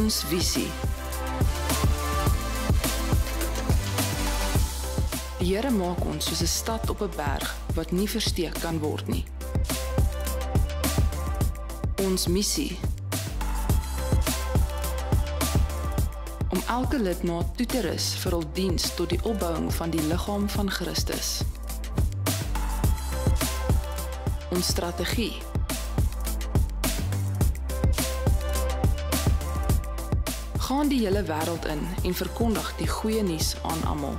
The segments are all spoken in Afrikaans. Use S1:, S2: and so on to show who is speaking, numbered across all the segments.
S1: Ons visie. Die Here maak ons soos 'n stad op 'n berg wat nie versteek kan word nie. Ons missie. Om elke lidmaat toe te rus vir hul diens tot die opbouing van die liggaam van Christus. Ons strategie. Gaan die hele wêreld in en verkondig die goeie nuus aan almal.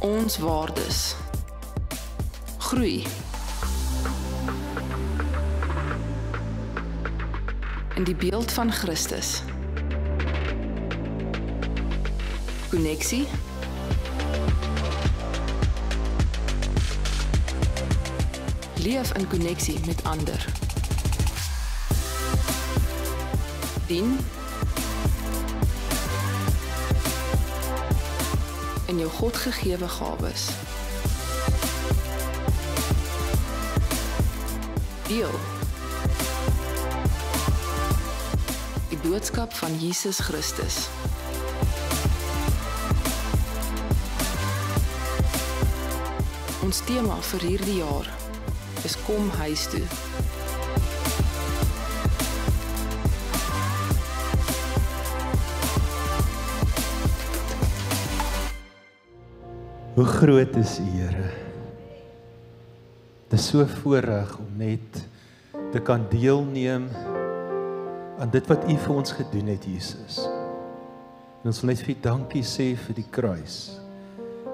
S1: Ons waardes. Groei. In die beeld van Christus. Konneksie. Leef in konneksie met ander. Dien. In jou God gegewe gawes. Deel. Die boodskap van Jesus Christus. Ons tema vir hierdie jaar is kom huis toe.
S2: Hoe groot is U, Here? Dit is so voorreg om net te kan deelneem aan dit wat U vir ons gedoen het, Jesus. En ons wil net vir U dankie sê vir die kruis.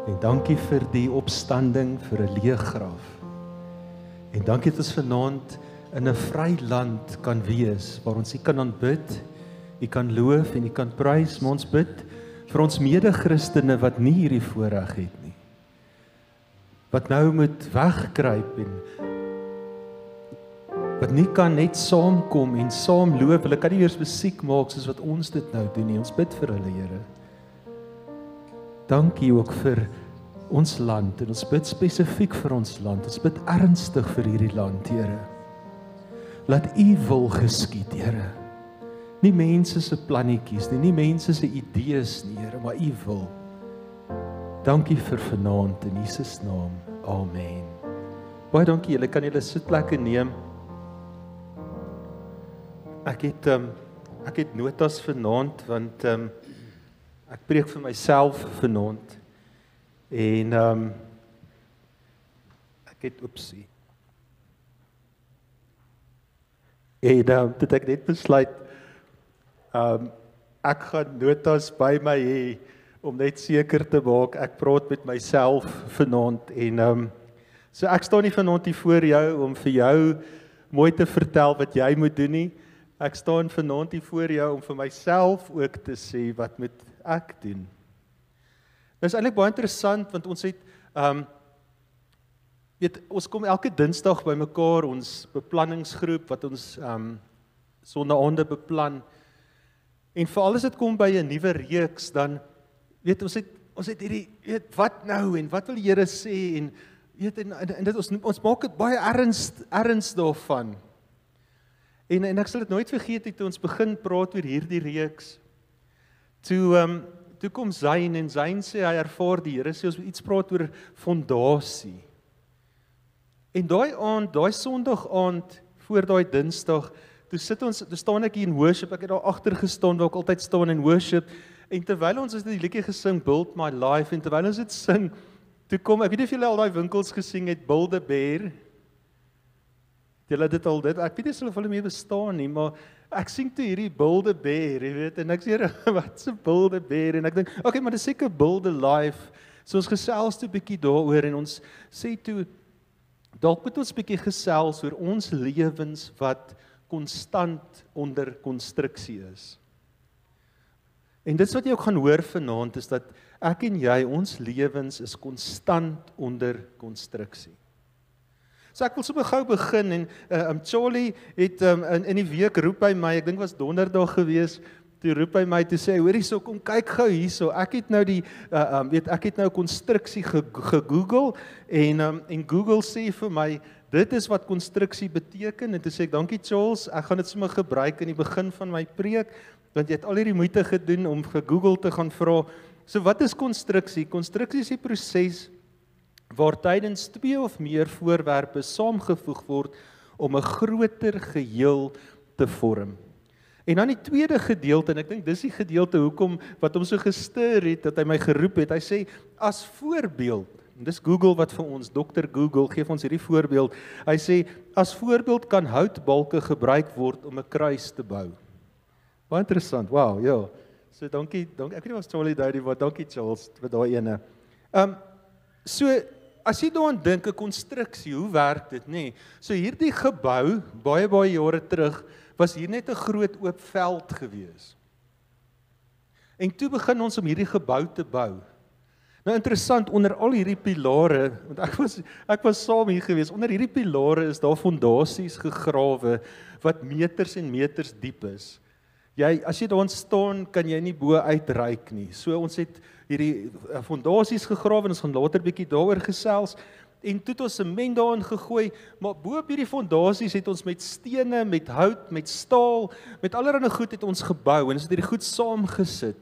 S2: En dankie vir die opstanding, vir 'n leë graf. En dankie dat ons vanaand in 'n vry land kan wees, waar ons U kan aanbid, U kan loof en U kan prys, maar ons bid vir ons mede-Christene wat nie hierdie voorreg het nie. Wat nou moet wegkruip en wat nie kan net saamkom en saam loop. Hulle kan nie eers musiek maak soos wat ons dit nou doen nie. Ons bid vir hulle, Here. Dankie ook vir ons land en ons bid spesifiek vir ons land. Ons bid ernstig vir hierdie land, Here. Laat U wil geskied, Here. Nie mense se plannetjies nie, nie mense se idees nie, Here, maar U wil. Dankie vir vanaand in Jesus naam. Amen. Baie dankie. Julle kan julle sitplekke neem. Ek het notas vanaand want ek preek vir myself vanaand. En ek het oepsie. En dit ek net besluit ek gaan notas by my hê om net seker te maak ek praat met myself vanaand en so ek staan nie vanaand hier voor jou om vir jou mooi te vertel wat jy moet doen nie. Ek staan vanaand hier voor jou om vir myself ook te sê wat moet ek doen. Dit is eintlik baie interessant want ons het ons kom elke Dinsdag by mekaar, ons beplanningsgroep wat ons sonnaande beplan. En veral as dit kom by 'n nuwe reeks dan ons het hierdie wat nou en wat wil die Here sê en en dit ons maak dit baie erns daarvan. En ek sal dit nooit vergeet toe ons begin praat oor hierdie reeks. Toe kom Zayn en Zayn sê hy ervaar die Here sê ons moet iets praat oor fondasie. En daai Sondag aand voor daai Dinsdag, toe staan ek hier in worship, ek het daar agter gestaan waar ek altyd staan in worship. En terwyl ons die liedjie gesing Build My Life en terwyl ons dit sing, toe kom ek weet nie of julle al daai winkels gesien het Build a Bear. Julle het dit al ek weet nie of hulle meer bestaan nie, maar ek sien toe hierdie Build a Bear, jy weet, en ek sê wat 'n Build a Bear en ek dink, okay, maar dis seker Build a Life. So ons gesels toe 'n bietjie daaroor en ons sê toe dalk moet ons 'n bietjie gesels oor ons lewens wat konstant onder konstruksie is. En dit wat jy ook gaan hoor vanaand is dat ek en jy, ons lewens is konstant onder konstruksie. So ek wil sommer gou begin en Charlie het in die week roep by my, ek dink was donderdag gewees, toe roep hy my, toe sê hy, hoor hierso, kom kyk gou hierso, ek het nou ek het nou konstruksie gegoogel, en Google sê vir my, dit is wat konstruksie beteken, en toe sê ek, dankie Charles, ek gaan dit sommer gebruik in die begin van my preek, want jy het al hierdie moeite gedoen om gegoogel te gaan vra. So wat is konstruksie? Konstruksie is die proses waar tydens 2 of meer voorwerpe saamgevoeg word om 'n groter geheel te vorm. En dan die tweede gedeelte, en ek dink dis die gedeelte hoekom wat hom so gestuur het, dat hy my geroep het, hy sê, as voorbeeld, en dis Google wat vir ons, Dr. Google, gee ons hierdie voorbeeld, hy sê, as voorbeeld kan houtbalke gebruik word om 'n kruis te bou. Baie interessant, wow, ja. So dankie, ek weet nie wat Charlie daai wat, dankie Charles, vir daai ene. So, as jy daaraan dink, 'n konstruksie, hoe werk dit, nê? So hierdie gebou, baie jare terug, was hier net 'n groot oop veld gewees. En toe begin ons om hierdie gebou te bou. Nou interessant, onder al hierdie pilare, want ek was saam hier gewees, onder hierdie pilare is daar fondasies gegrawe, wat meters en meters diep is. As jy daarin staan, kan jy nie bo uitreik nie. So ons het hierdie fondasies gegrawe, en ons gaan later bietjie daaroor gesels, en toe het ons sement daarin gegooi, maar bo op hierdie fondasies het ons met stene, met hout, met staal, met allerlei goed het ons gebou, en ons het hierdie goed saamgesit.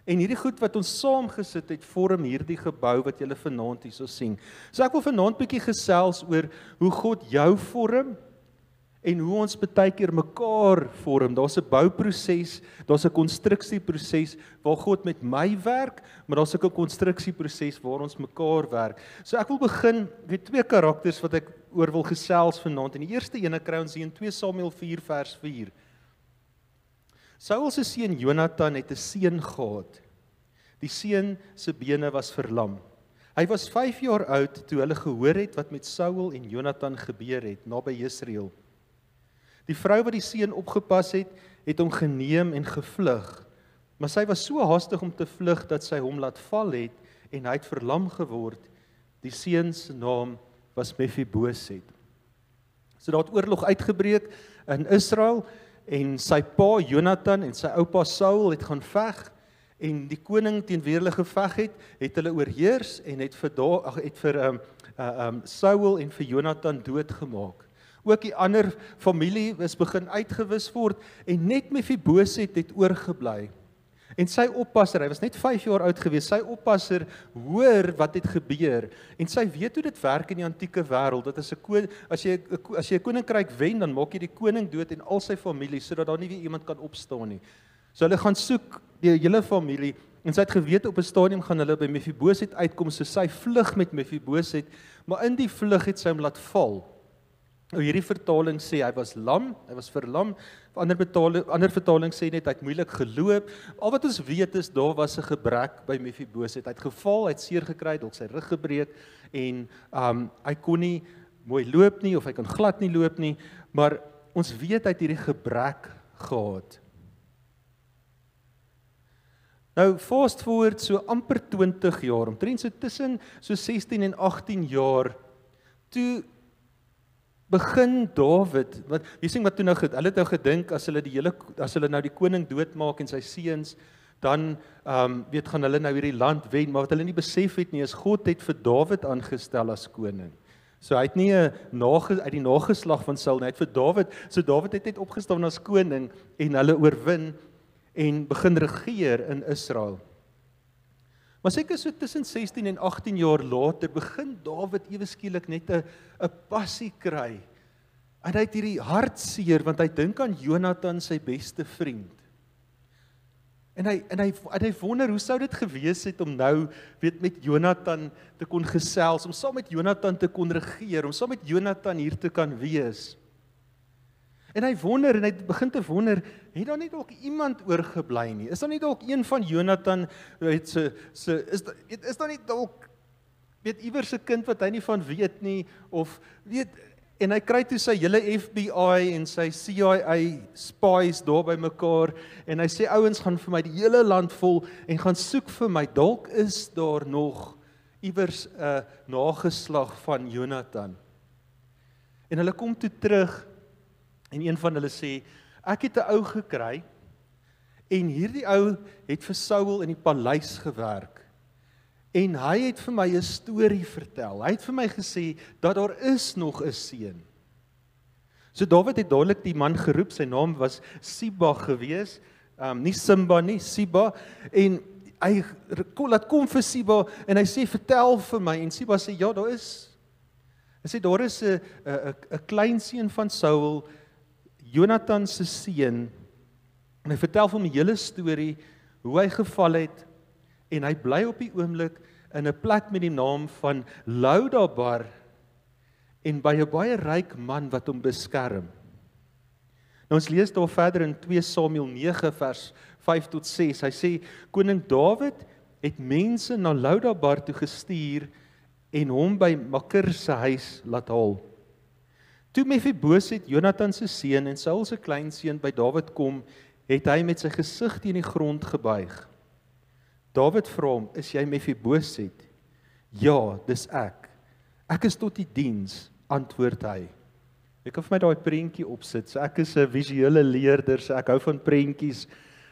S2: En hierdie goed wat ons saamgesit het, vorm hierdie gebou wat julle vanaand hier so sien. So ek wil vanaand bietjie gesels oor hoe God jou vorm, en hoe ons baie keer mekaar vorm. Daar's 'n bouproses, daar's 'n konstruksieproses waar God met my werk, maar daar's ook 'n konstruksieproses waar ons mekaar werk. So ek wil begin met 2 karakters wat ek oor wil gesels vanaand. En die eerste ene kry ons hier in 2 Samuel 4 vers 4. Saul se seun Jonathan het 'n seun gehad. Die seun se bene was verlam. Hy was 5 jaar oud toe hulle gehoor het wat met Saul en Jonathan gebeur het naby Jesreel. Die vrou wat die seun opgepas het, het hom geneem en gevlug, maar sy was so haastig om te vlug dat sy hom laat val het en hy het verlam geword. Die seun se naam was Mephiboset. So daar het oorlog uitgebreek in Israel en sy pa Jonathan en sy oupa Saul het gaan veg en die koning teen wie hulle geveg het hulle oorheers en het vir Saul en vir Jonathan doodgemaak. Ook die ander familie is begin uitgewis word en net Mephiboset het oorgebly. En sy oppasser, hy was net 5 jaar oud gewees, sy oppasser hoor wat het gebeur en sy weet hoe dit werk in die antieke wêreld. Dat as jy 'n koninkryk wen, dan maak jy die koning dood en al sy familie sodat daar nie weer iemand kan opstaan nie. So hulle gaan soek die hele familie en sy het geweet op 'n stadium gaan hulle by Mephiboset uitkom, so sy vlug met Mephiboset, maar in die vlug het sy hom laat val. Hierdie vertaling sê hy was lam, hy was verlam. Ander vertaling sê net hy het moeilik geloop. Al wat ons weet is daar was 'n gebrek by Mephiboset. Hy het geval, hy het seer gekry, dalk sy rug gebreek en hy kon nie mooi loop nie of hy kan glad nie loop nie, maar ons weet hy het hierdie gebrek gehad. Nou fast forward so amper 20 jaar, omtrent so tussen so 16 en 18 jaar, toe begin Dawid, wat jy sien wat toe nou hulle het nou gedink as hulle nou die koning doodmaak en sy seuns, dan gaan hulle nou hierdie land wen, maar wat hulle nie besef het nie is God het vir Dawid aangestel as koning. So hy het nie uit die nageslag van Saul nie, hy het vir Dawid, so Dawid het net opgestaan as koning en hulle oorwin en begin regeer in Israel. Maar seker so tussen 16 en 18 jaar later begin Dawid ewe skielik net 'n passie kry. En hy het hierdie hartseer want hy dink aan Jonathan, sy beste vriend. En hy wonder hoe sou dit gewees het om nou met Jonathan te kon gesels, om saam met Jonathan te kon regeer, om saam met Jonathan hier te kan wees. En hy wonder en hy begin te wonder, het daar nie dalk iemand oorgebly nie? Is daar nie dalk een van Jonathan is daar nie dalk iewers 'n kind wat hy nie van weet nie of en hy kry toe sy hele FBI en sy CIA spies daar by mekaar en hy sê ouens gaan vir my die hele land vol en gaan soek vir my, dalk is daar nog iewers 'n nageslag van Jonathan. En hulle kom toe terug en een van hulle sê, ek het 'n ou gekry En hierdie ou het vir Saul in die paleis gewerk. En hy het vir my 'n storie vertel. Hy het vir my gesê dat daar is nog 'n seun. So Dawid het dadelik die man geroep, sy naam was Siba gewees, nie Simba nie, Siba, en hy laat kom vir Siba, en hy sê, vertel vir my, en Siba sê, ja, daar is. Hy sê, daar is 'n kleinseun van Saul, Jonathan se seun, en hy vertel vir my die hele storie, hoe hy geval het, en hy bly op die oomblik in 'n plek met die naam van Lodabar, en by 'n baie ryk man wat hom beskerm. Nou ons lees daar verder in 2 Samuel 9 vers 5 tot 6. Hy sê, koning Dawid het mense na Lodabar toe gestuur en hom by Makir se huis laat haal. Toe Mephiboset, Jonathan se seun en Saul se kleinseun by Dawid kom, het hy met sy gesig teen die grond gebuig. Dawid vra hom, is jy Mephiboset? Ja, dis ek. Ek is tot die diens, antwoord hy. Ek kan vir my daai prentjie opsit. So ek is 'n visuele leerder, so ek hou van prentjies.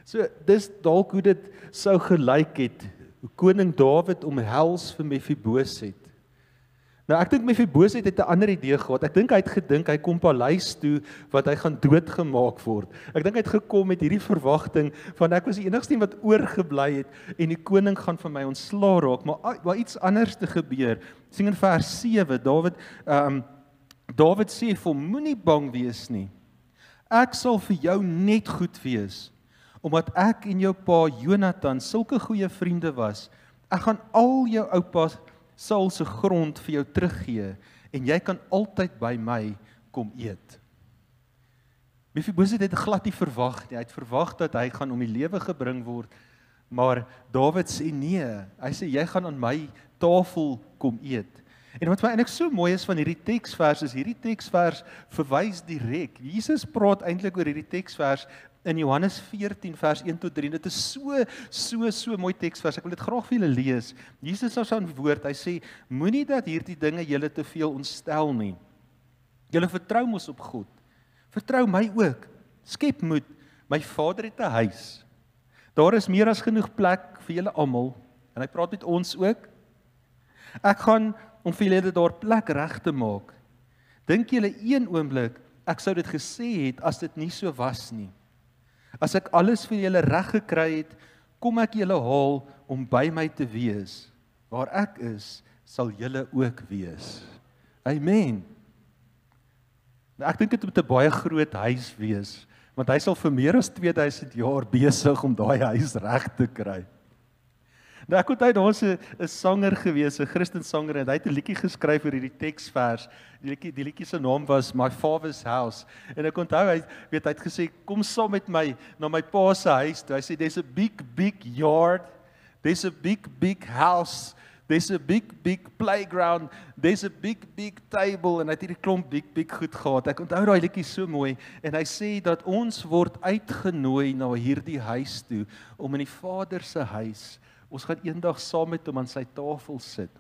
S2: So dis dalk hoe dit sou gelyk het. Koning Dawid omhels vir Mephiboset. Nou ek dink Mephiboset het 'n ander idee gehad. Ek dink hy het gedink hy kom paleis toe wat hy gaan doodgemaak word. Ek dink hy het gekom met hierdie verwagting van ek was die enigste een wat oorgebly het en die koning gaan van my ontslaa raak, maar iets anders te gebeur. Sien in vers 7, Dawid sê vir hom, moenie bang wees nie. Ek sal vir jou net goed wees, omdat ek en jou pa Jonathan sulke goeie vriende was. Ek gaan al jou oupa Saul se grond vir jou teruggee, en jy kan altyd by my kom eet. Mephiboset het glad nie verwag nie. Hy het verwag dat hy gaan om die lewe gebring word, maar Dawid sê nee. Hy sê jy gaan aan my tafel kom eet. En wat my eintlik so mooi is van hierdie teksvers is hierdie teksvers verwys direk. Jesus praat eintlik oor hierdie teksvers in Johannes 14 vers 1 tot 3. Dit is so mooi teksvers. Ek wil dit graag vir julle lees. Jesus het aan woord. Hy sê moenie dat hierdie dinge julle te veel ontstel nie. Julle vertrou mos op God. Vertrou my ook. Skep moed. My Vader het 'n huis. Daar is meer as genoeg plek vir julle almal. En hy praat met ons ook. Ek gaan om vir julle daar plek reg te maak. Dink julle een oomblik ek sou dit gesê het as dit nie so was nie. As ek alles vir julle reg gekry het, kom ek julle haal om by my te wees. Waar ek is, sal julle ook wees. Amen. Nou, ek dink dit moet 'n baie groot huis wees, want hy sal vir meer as 2000 jaar besig om daai huis reg te kry. Nou ek onthou daar was 'n sanger gewees, 'n Christen sanger, en hy het 'n liedjie geskryf oor hierdie teksvers. Die liedjie se naam was My Father's House. En ek onthou hy het gesê kom saam met my na my pa se huis toe. Hy sê there's a big yard, there's a big house, there's a big playground, there's a big table, en hy het hierdie klomp big goed gehad. Ek onthou daai liedjie so mooi, en hy sê dat ons word uitgenooi na hierdie huis toe om in die Vader se huis. Ons gaan eendag saam met hom aan sy tafel sit.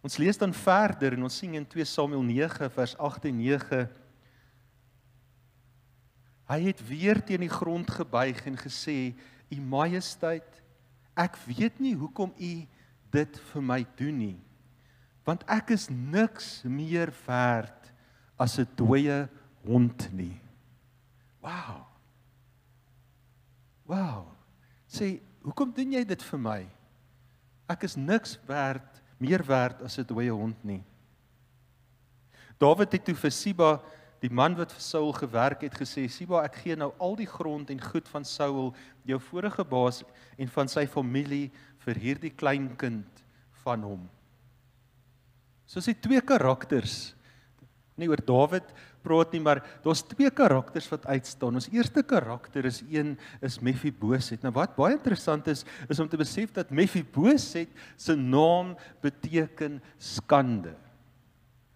S2: Ons lees dan verder en ons sien in 2 Samuel 9 vers 8 en 9. Hy het weer teen die grond gebuig en gesê, U Majesteit, ek weet nie hoekom U dit vir my doen nie, want ek is niks meer werd as 'n dooie hond nie. Wow. Sê, hoekom doen jy dit vir my? Ek is niks meer werd as 'n dooie hond nie. Dawid het toe vir Siba, die man wat vir Saul gewerk het, gesê, Siba, ek gee nou al die grond en goed van Saul, jou vorige baas, en van sy familie vir hierdie kleinkind van hom. So is die 2 karakters, nie oor Dawid praat nie, maar daar's 2 karakters wat uitstaan. Ons eerste karakter is Mephiboset. Nou wat baie interessant is om te besef dat Mephiboset se naam beteken skande.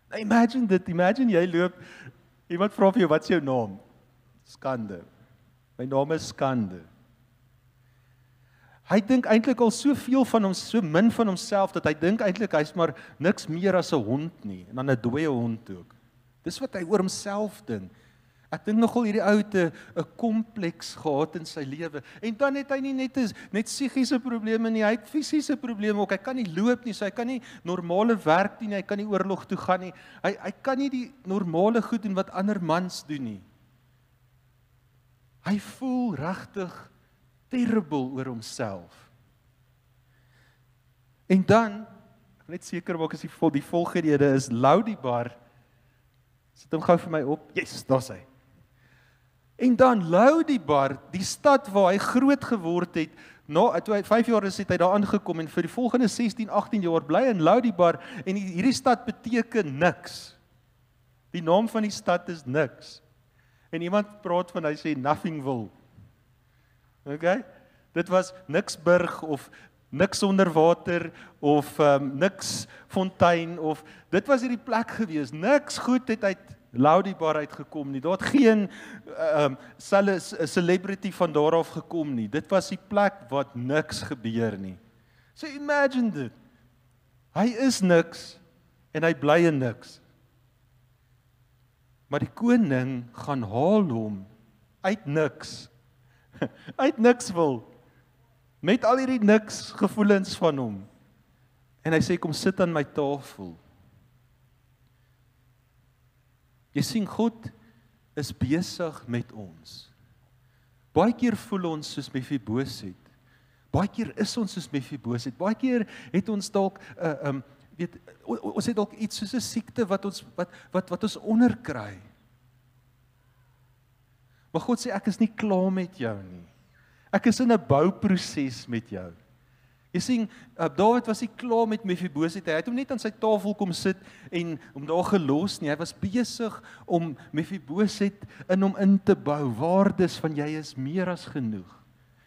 S2: Nou imagine jy loop, iemand vra vir jou, wat is jou naam? Skande. My naam is skande. Hy dink eintlik al soveel van hom, so min van homself, dat hy dink eintlik hy's maar niks meer as 'n hond nie, en dan 'n dooie hond ook. Dis wat hy oor homself dink. Ek dink nogal hierdie ou het 'n kompleks gehad in sy lewe. En dan het hy nie net psigiese probleme nie, hy het fisiese probleme ook. Hy kan nie loop nie, so hy kan nie normale werk doen nie, hy kan nie oorlog toe gaan nie. Hy kan nie die normale goed doen wat ander mans doen nie. Hy voel regtig terrible oor homself. En dan, ek net seker maak as die volgende rede is Lodebar. Sit hom gou vir my op. Yes, daar's hy. En dan Lodebar, die stad waar hy groot geword het, toe hy 5 jaar is, het hy daar aangekom en vir die volgende 16, 18 jaar bly in Lodebar en hierdie stad beteken niks. Die naam van die stad is niks. En iemand praat van, hy sê Nothingville. Okay? Dit was Niksburg of niks onder water of niks fontein of dit was hierdie plek gewees. Niks goed het uit Lodebar uitgekom nie. Daar het geen celebrity van daar af gekom nie. Dit was die plek wat niks gebeur nie. So imagine dit. Hy is niks en hy bly in niks. Maar die koning gaan haal hom uit niks. Uit niks wil. Met al hierdie niks gevoelens van hom. En hy sê, kom sit aan my tafel. Jy sien, God is besig met ons. Baie keer voel ons soos Mefiboset. Baie keer is ons soos Mefiboset. Baie keer het ons dalk, ons het dalk iets soos 'n siekte wat ons onderkry. Maar God sê, ek is nie klaar met jou nie. Ek is in 'n bouproses met jou. Jy sien, Dawid was nie klaar met Mefiboset. Hy het hom net aan sy tafel kom sit en hom daar gelos nie. Hy was besig om Mefiboset in hom in te bou. Waardes van jy is meer as genoeg.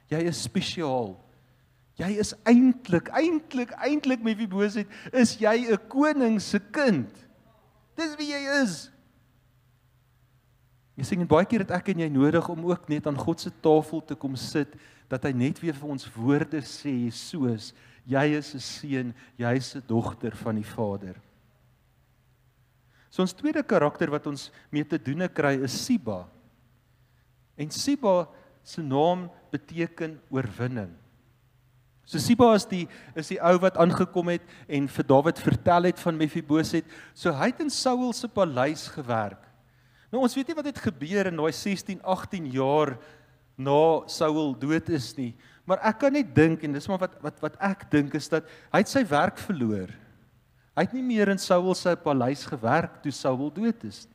S2: Jy is spesiaal. Jy is eintlik Mefiboset, is jy 'n koning se kind. Dis wie jy is. Jy sien, en baie keer het ek en jy nodig om ook net aan God se tafel te kom sit, dat hy net weer vir ons woorde sê, soos, jy is 'n seun, jy is 'n dogter van die Vader. So ons tweede karakter wat ons mee te doen kry is Siba. En Siba se naam beteken oorwinning. So Siba is die ou wat aangekom het en vir Dawid vertel het van Mefiboset. So hy het in Saul se paleis gewerk. Nou ons weet nie wat het gebeur in daai 16, 18 jaar na Saul dood is nie, maar ek kan net dink, en dis maar wat ek dink, is dat hy het sy werk verloor. Hy het nie meer in Saul se paleis gewerk toe Saul dood is.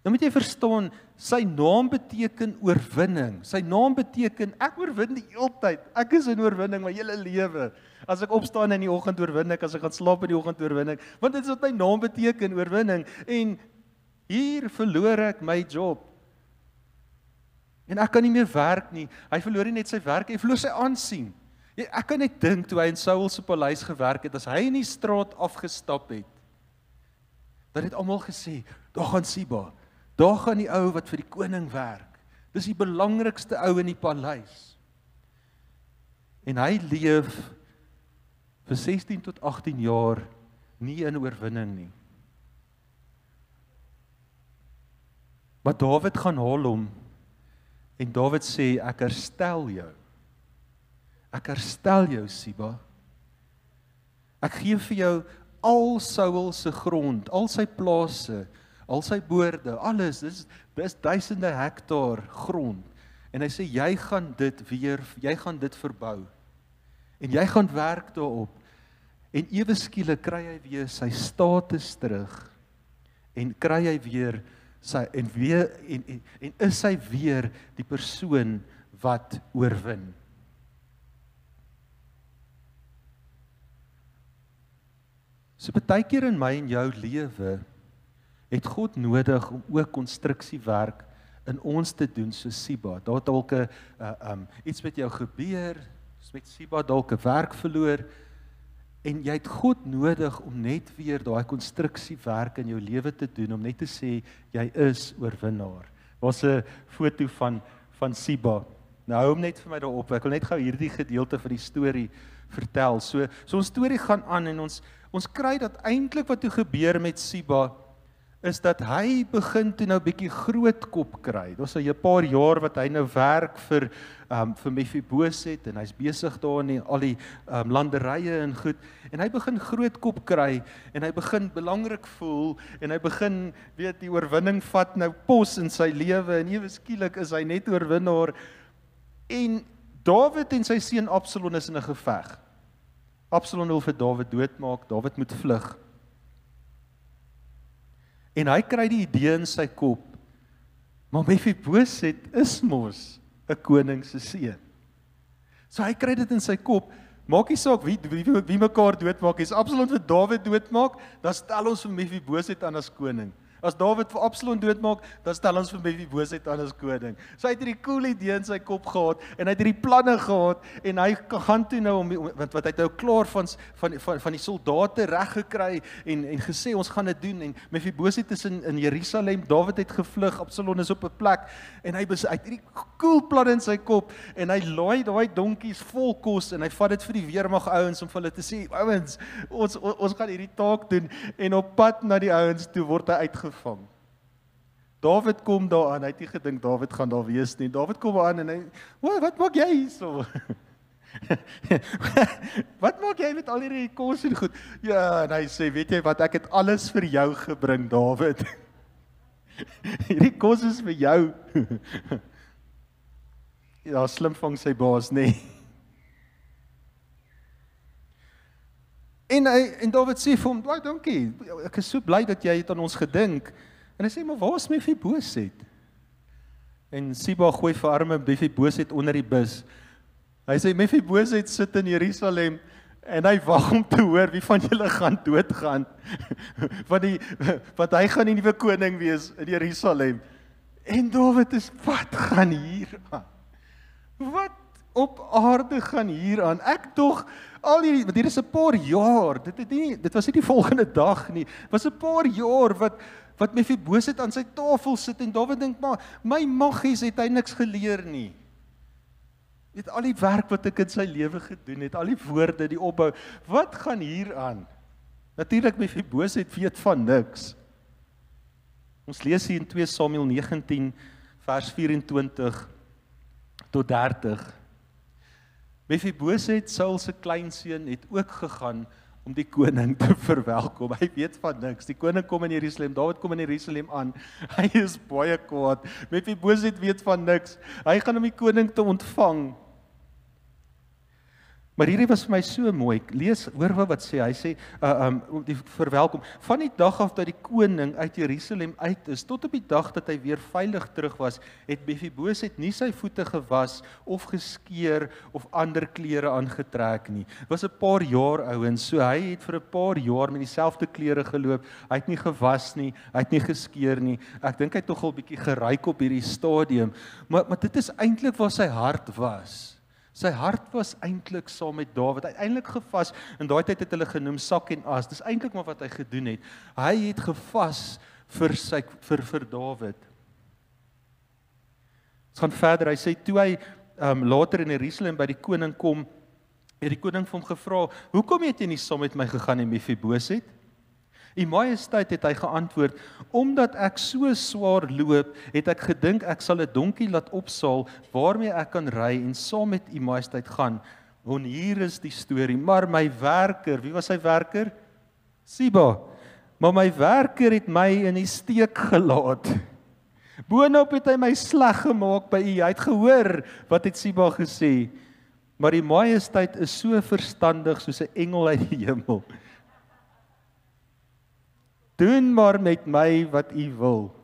S2: Nou moet jy verstaan, sy naam beteken oorwinning. Sy naam beteken, ek oorwin die heeltyd. Ek is in oorwinning my hele lewe. As ek opstaan in die oggend oorwin ek, as ek gaan slaap in die oggend oorwin ek, want dit is wat my naam beteken, oorwinning. En hier verloor ek my job. En ek kan nie meer werk nie. Hy verloor nie net sy werk, hy verloor sy aansien. Ek kan net dink, toe hy in Saul se paleis gewerk het, as hy in die straat afgestap het, dan het almal gesê, daar gaan Siba, daar gaan die ou wat vir die koning werk. Dis die belangrikste ou in die paleis. En hy leef vir 16 tot 18 jaar nie in oorwinning nie. Maar Dawid gaan haal hom, en Dawid sê, ek herstel jou. Ek herstel jou, Siba. Ek gee vir jou al Saul se grond, al sy plase, al sy boorde, alles, dis duisende hektaar grond. En hy sê, jy gaan dit verbou. En jy gaan werk daarop. En ewe skielik kry hy weer sy status terug. En kry hy weer en is hy weer die persoon wat oorwin. So baie keer in my en jou lewe het God nodig om ook konstruksiewerk in ons te doen soos Siba. Daar het dalk iets met jou gebeur, met Siba dalk 'n werk verloor, en jy het God nodig om net weer daai konstruksiewerk in jou lewe te doen, om net te sê, jy is oorwinnaar. Daar's 'n foto van Siba. Nou hou hom net vir my daarop, ek wil net gou hierdie gedeelte van die storie vertel. So ons storie gaan aan en ons kry dat eintlik wat toe gebeur met Siba, is dat hy begin toe nou bietjie groot kop kry. Dit was 'n paar jaar wat hy nou werk vir Mephibosheth en hy's besig daar in al die landerye en goed en hy begin groot kop kry en hy begin belangrik voel en hy begin weet die oorwinning vat nou pos in sy lewe en ewe skielik is hy net oorwinnaar en Dawid en sy seun Absalom is in 'n geveg. Absalom wil vir Dawid doodmaak, Dawid moet vlug. En hy kry die idee in sy kop, maar Mephibosheth is mos 'n koning se seun. So hy kry dit in sy kop, maak nie saak wie mekaar doodmaak, as Absalom vir Dawid doodmaak, dan stel ons vir Mephibosheth aan as koning. As Dawid vir Absalom doodmaak, dan stel ons vir Mephibosheth aan as koning. So hy het hierdie cool idee in sy kop gehad, en hy het hierdie planne gehad, en hy gaan toe nou, want hy het nou klaar van die soldate reg gekry, en gesê, ons gaan dit doen, en Mephibosheth is in Jerusalem, Dawid het gevlug, Absalom is op 'n plek, en hy het hierdie cool plan in sy kop, en hy laai daai donkies vol kos, en hy vat dit vir die weermag ouens, om vir hulle te sê, ouens, ons gaan hierdie taak doen, en op pad na die ouens toe word hy uitgevang. Dawid kom daar aan, hy het nie gedink Dawid gaan daar wees nie. Dawid kom aan en hy, wat maak jy hierso? Wat maak jy met al hierdie kos en goed? Ja, en hy sê, weet jy wat, ek het alles vir jou gebring, Dawid. Hierdie kos is vir jou. Ja, slim vang sy baas, nee. En Dawid sê vir hom, baie dankie, ek is so bly dat jy het aan ons gedink. En hy sê, maar waar is Mephibosheth? En Siba gooi vir arme Mephibosheth onder die bus. Hy sê, Mephibosheth sit in Jerusalem, en hy wag om te hoor, wie van julle gaan doodgaan, want hy gaan die nuwe koning wees in Jerusalem. En Dawid is, wat gaan hier aan? Wat op aarde gaan hier aan? Ek tog, want hier is 'n paar jaar, dit was nie die volgende dag nie, was 'n paar jaar wat Mephibosheth aan sy tafel sit, en Dawid dink, maar my maggies het hy niks geleer nie. Weet al die werk wat ek in sy lewe gedoen het, al die woorde, die opbou, wat gaan hier aan? Natuurlik Mephibosheth weet van niks. Ons lees hier in 2 Samuel 19, vers 24 tot 30. Mephibosheth, Saul se kleinseun, het ook gegaan om die koning te verwelkom. Hy weet van niks. Die koning kom in Jerusalem, Dawid kom in Jerusalem aan. Hy is baie kwaad. Mephibosheth weet van niks. Hy gaan om die koning te ontvang. Maar hierdie was vir my so mooi. Lees, hoor wat sê. Hy sê, die verwelkom. Van die dag af dat die koning uit Jerusalem uit is, tot op die dag dat hy weer veilig terug was, het Mephibosheth nie sy voete gewas, of geskeer, of ander klere aangetrek nie. Was 'n paar jaar ouens, so hy het vir 'n paar jaar met dieselfde klere geloop, hy het nie gewas nie, hy het nie geskeer nie. Ek dink hy het tog al bietjie geruik op hierdie stadium, maar dit is eintlik waar sy hart was. Sy hart was eintlik saam met Dawid. Hy het eintlik gevas, in daai tyd het hulle genoem sak en as. Dis eintlik maar wat hy gedoen het. Hy het gevas vir Dawid. Ons gaan verder. Hy sê toe hy later in Jerusalem by die koning kom, het die koning vir hom gevra, hoekom het jy nie saam met my gegaan in Mephibosheth? U Majesteit, het hy geantwoord, omdat ek so swaar loop, het ek gedink ek sal 'n donkie laat opsaal, waarmee ek kan ry en saam met U Majesteit gaan. Want hier is die storie, maar my werker, wie was sy werker? Siba. Maar my werker het my in die steek gelaat. Boonop het hy my sleg gemaak by U. Hy het gehoor, wat het Siba gesê? Maar die Majesteit is so verstandig soos 'n engel uit die hemel. Doen maar met my wat U wil.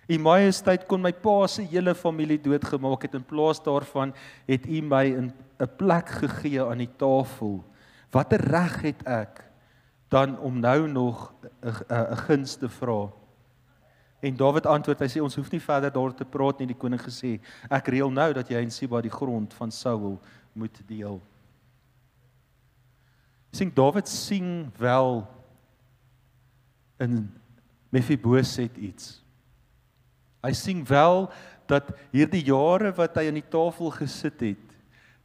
S2: U Majesteit kon my pa se hele familie doodgemaak het, in plaas daarvan het U my in 'n plek gegee aan die tafel. Watter reg het ek dan om nou nog 'n guns te vra? En Dawid antwoord, hy sê, ons hoef nie verder daar te praat nie, die koning gesê, ek reël nou dat jy en Siba die grond van Saul moet deel. Sien, Dawid sien wel in Mephibosheth iets. Hy sien wel dat hierdie jare wat hy aan die tafel gesit het,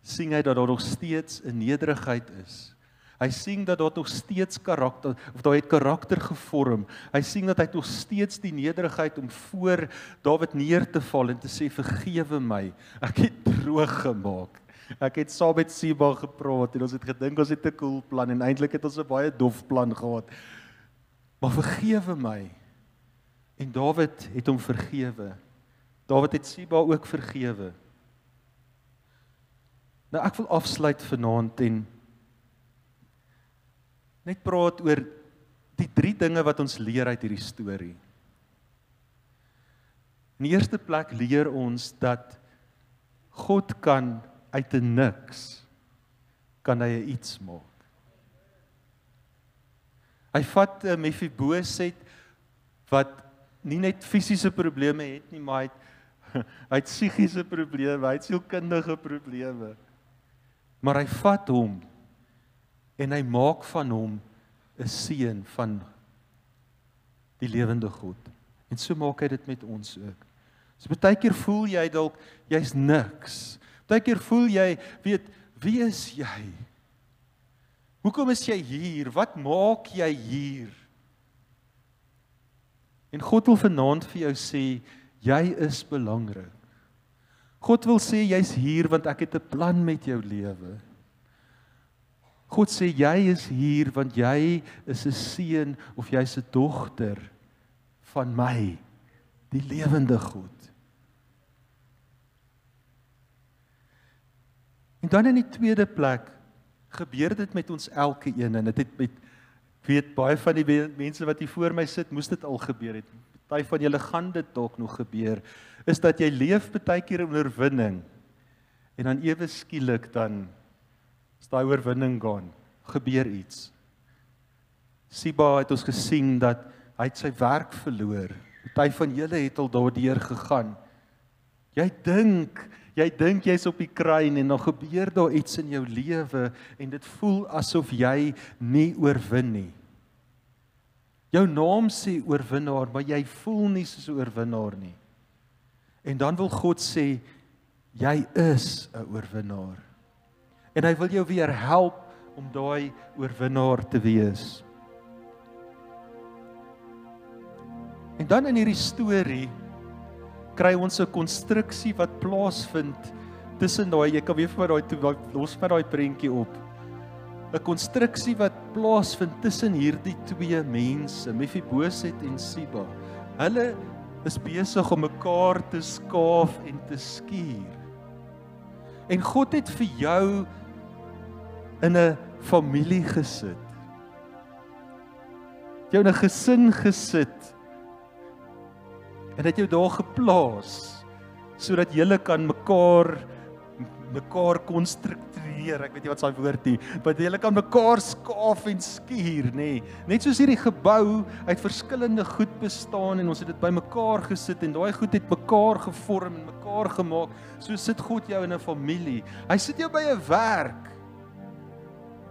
S2: sien hy dat daar nog steeds 'n nederigheid is. Hy sien dat daar nog steeds karakter, of daar het karakter gevorm. Hy sien dat hy nog steeds die nederigheid om voor Dawid neer te val en te sê, vergewe my, ek het droog gemaak. Ek het saam met Siba gepraat en ons het gedink ons het 'n cool plan en eintlik het ons 'n baie dof plan gehad. Maar vergewe my. En Dawid het hom vergewe. Dawid het Siba ook vergewe. Nou ek wil afsluit vanaand en net praat oor die 3 dinge wat ons leer uit hierdie storie. In die eerste plek leer ons dat God kan uit 'n niks, kan hy 'n iets maak. Hy vat Mefiboset wat nie net fisiese probleme het nie, maar hy het psigiese probleme, hy het sielkundige probleme. Maar hy vat hom en hy maak van hom 'n seun van die lewende God. En so maak hy dit met ons ook. So baie keer voel jy dalk jy's niks. Baie keer voel jy, weet, wie is jy? Hoekom is jy hier? Wat maak jy hier? En God wil vanaand vir jou sê, jy is belangrik. God wil sê, jy's hier want ek het 'n plan met jou lewe. God sê, jy is hier want jy is 'n seun of jy's 'n dogter van my, die lewende God. En dan in die tweede plek, gebeur dit met ons elke een, en dit het met, ek weet, baie van die mense wat hier voor my sit, moes dit al gebeur het. Party van julle gaan dit dalk nog gebeur, is dat jy leef baie keer in oorwinning, en dan ewe skielik dan, as daai oorwinning gaan, gebeur iets. Siba het ons gesien dat hy het sy werk verloor. Party van julle het al daardeur gegaan. Jy dink jy's op die kruin en dan gebeur daar iets in jou lewe en dit voel asof jy nie oorwin nie. Jou naam sê oorwinnaar, maar jy voel nie soos 'n oorwinnaar nie. En dan wil God sê, jy is 'n oorwinnaar. En hy wil jou weer help om daai oorwinnaar te wees. En dan in hierdie storie kry ons 'n konstruksie wat plaasvind tussen daai, jy kan weer vir daai los met daai prentjie op. 'n Konstruksie wat plaasvind tussen hierdie 2 mense, Mefiboset en Siba. Hulle is besig om mekaar te skaaf en te skuur. En God het vir jou in 'n familie gesit. Jou in 'n gesin gesit. En het jou daar geplaas, sodat julle kan mekaar konstrukteer, ek weet nie wat sy woord nie, maar julle kan mekaar skaaf en skuur, nê. Net soos hierdie gebou uit verskillende goed bestaan, en ons het dit by mekaar gesit, en daai goed het mekaar gevorm, en mekaar gemaak, so sit God jou in 'n familie. Hy sit jou by 'n werk,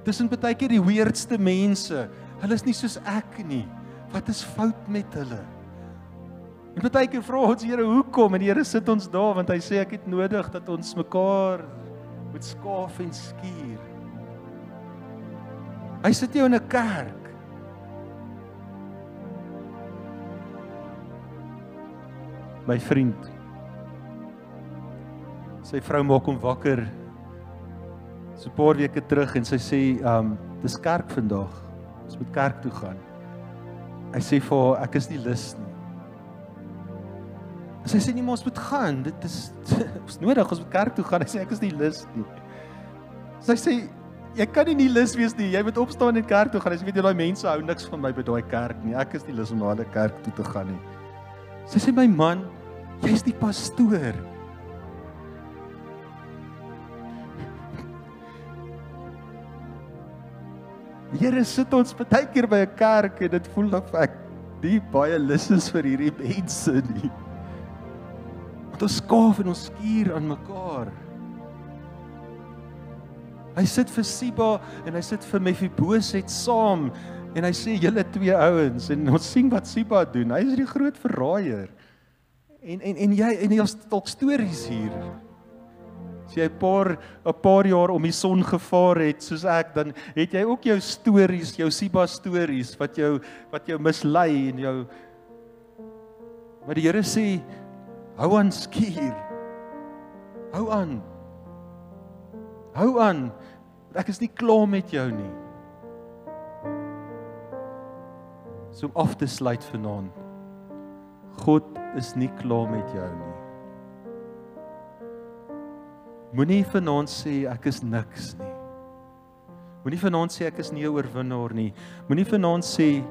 S2: tussen baie keer die weirdste mense, hulle is nie soos ek nie, wat is fout met hulle? En baie keer vra ons, Here, hoekom? En die Here sit ons daar, want hy sê, ek het nodig dat ons mekaar moet skaaf en skuur. Hy sit jou in 'n kerk. My vriend, sy vrou maak hom wakker, so 'n paar weke terug, en sy sê, dis kerk vandag, ons moet kerk toe gaan. Hy sê vir haar, ek is nie lus nie. Sy sê nie, maar ons moet gaan, dit is ons nodig, ons moet kerk toe gaan. Hy sê, ek is nie lus nie. Sy sê, jy kan nie lus wees nie, jy moet opstaan en kerk toe gaan. Hy sê, weet jy, daai mense hou niks van my by daai kerk nie, ek is nie lus om na hulle kerk toe te gaan nie. Sy sê, my man, jy is die pastoor. Here, sit ons baie keer by 'n kerk, en dit voel of ek nie baie lus is vir hierdie mense nie. Ons skaaf en ons skuur aan mekaar. Hy sit vir Siba en hy sit vir Mefiboset saam, en hy sê, julle 2 ouens, en ons sien wat Siba doen, hy is die groot verraaier. En jy, en jy het dalk stories hier. As jy 'n paar jaar om die son gevaar het, soos ek, dan het jy ook jou stories, jou Siba stories, wat jou mislei en jou. Maar die Here sê, hou aan skuur. Hou aan. Hou aan. Ek is nie klaar met jou nie. So om af te sluit vanaand. God is nie klaar met jou nie. Moenie vanaand sê ek is niks nie. Moenie vanaand sê ek is nie 'n oorwinnaar nie. Moenie vanaand sê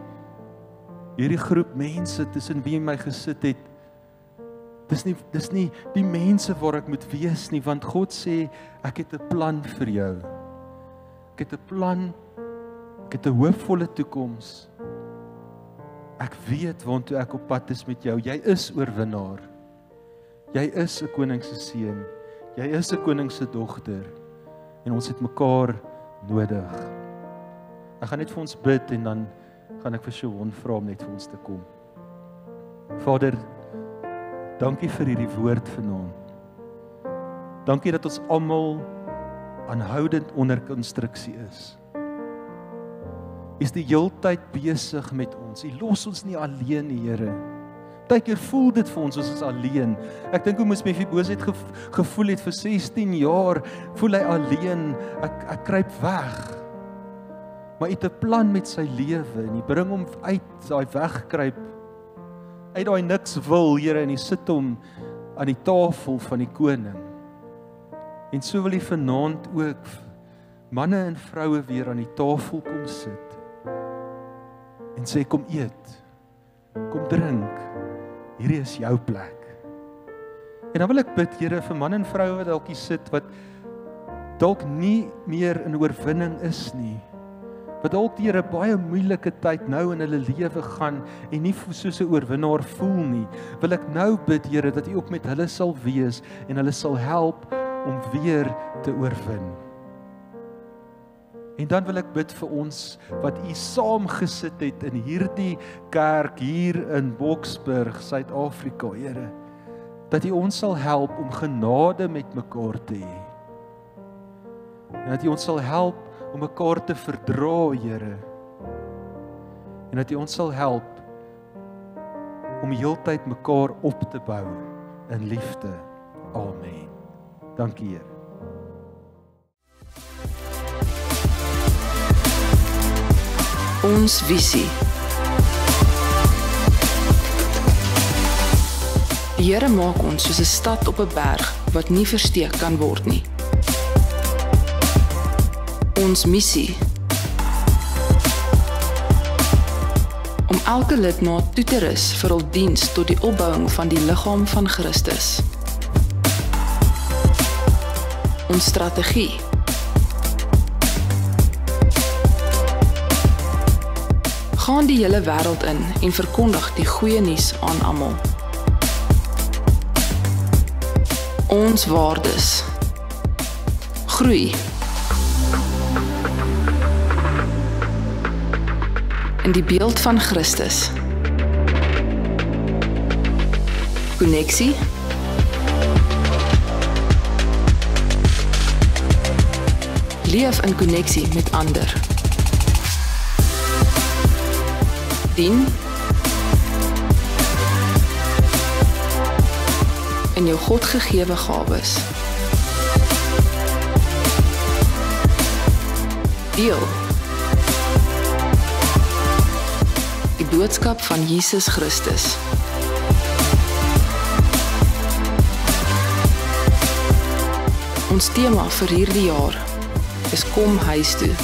S2: hierdie groep mense tussen wie my gesit het, dis nie die mense waar ek moet wees nie, want God sê ek het 'n plan vir jou. Ek het 'n plan, ek het 'n hoopvolle toekoms. Ek weet waantoe ek op pad is met jou. Jy is oorwinnaar. Jy is 'n koning se seun. Jy is 'n koning se dogter. En ons het mekaar nodig. Ek gaan net vir ons bid en dan gaan ek vir Shaun vra om net vir ons te kom. Vader, dankie vir hierdie woord vanaand. Dankie dat ons almal aanhoudend onder konstruksie is. U is die heeltyd besig met ons. U los ons nie alleen, Here. Partykeer voel dit vir ons is alleen. Ek dink hoe moes Mefiboset gevoel het vir 16 jaar, voel hy alleen, ek kruip weg. Maar u het 'n plan met sy lewe en u bring hom uit daai wegkruip, uit daai niks wil, Here, en u sit hom aan die tafel van die koning. En so wil u vanaand ook manne en vroue weer aan die tafel kom sit en sê kom eet, kom drink, hierdie is jou plek. En dan wil ek bid, Here, vir manne en vroue wat dalk hier sit, wat dalk nie meer in oorwinning is nie, wat dalk deur 'n baie moeilike tyd nou in hulle lewe gaan en nie soos 'n oorwinnaar voel nie, wil ek nou bid, Here, dat U ook met hulle sal wees en hulle sal help om weer te oorwin. En dan wil ek bid vir ons wat U saam gesit het in hierdie kerk hier in Boksburg, Suid-Afrika, Here, dat U ons sal help om genade met mekaar te hê. En dat U ons sal help om mekaar te verdra, Here. En dat U ons sal help om heeltyd mekaar op te bou in liefde. Amen. Dankie, Here.
S1: Ons visie. Die Here maak ons soos 'n stad op 'n berg wat nie versteek kan word nie. Ons missie. Om elke lidmaat toe te rus vir hul diens tot die opbouing van die liggaam van Christus. Ons strategie. Gaan die hele wêreld in en verkondig die goeie nuus aan almal. Ons waardes. Groei. In die beeld van Christus. Koneksie. Leef in koneksie met ander. Dien. In jou God gegewe gawes. Deel. Die boodskap van Jesus Christus. Ons tema vir hierdie jaar is kom huis toe.